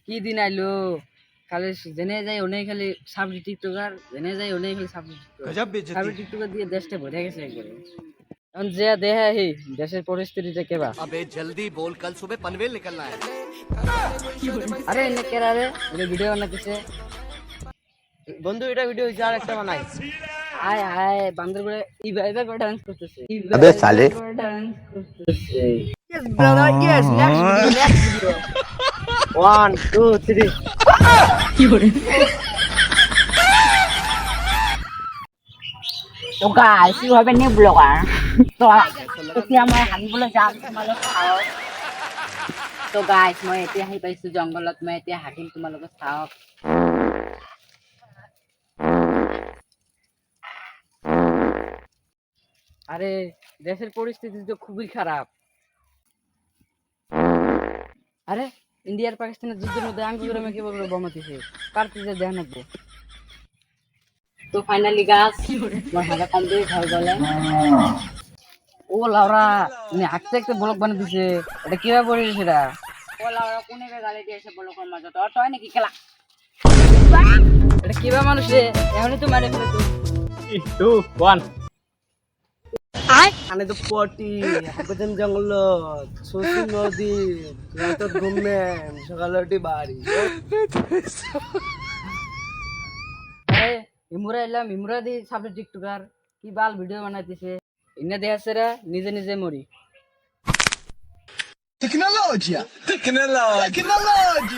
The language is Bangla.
কি দিন আইলো খালি জেনে যাই অনেক খালি সাবজি টিকটকার জেনে যাই অনেক খালি সাবজি गजब बेइज्जती সাবজি টিকটকার দিয়ে দেশটা ভরে গেছে একবারে এখন যে দেহে হি দেশের পরিস্থিতিটা কেবা अबे जल्दी बोल कल सुबह पनवेल निकलना है আরে এনে কেরা রে এটা ভিডিও বানাইতেছে বন্ধু এটা ভিডিও হইছে আর একটা বানাই আয় আয় বান্দর করে ইভাইভা করে ডান্স করতেছে अबे साले ডান্স করতেছে yes brother yes next video 1 2 3 तो guys you have a new blogger तो এতিয়া মই হাঁহিবলৈ যাম তোমালোক চাওক তো গাইস মই এতিয়া আহি পাইছো জংগলত মই এতিয়া হাঁহিম তোমালোক চাওক আরে দেশের পরিস্থিতি তো খুবই খারাপ আরে ইন্ডিয়ার পাকিস্তানের যুদ্ধের মধ্যে আঙ্গুরে কিভাবে বোমা দিছে কার্তিজে দেন নাকবো তো ফাইনালি গাইস মই হাঁটা কমপ্লিট হয়ে গেলে ও লাউরা উনি হাঁটতে একটা ব্লগ বানিয়ে দিছে এটা কিভাবে পড়ে সেটা বলা ওরা কোনে গালি দিয়েছে বলো কোন মজা তো টয় নাকি খেলা এটা কিভাবে মানুষ রে এমনই তো মানে ফেলে তো 2 1 আনে তো পটি হাকতেন জঙ্গল সুসি নদী রাত ঘুমনে সকালে উঠি বাড়ি আরে ইমুরা এলাম ইমুরা দি সাবজেক্ট টিকটকার কি বাল ভিডিও বানাইতেছে ইন্না দেখাছেরা নিজে নিজে মরি टेक्नोलॉजी टेक्नोलॉजी टेक्नोलॉजी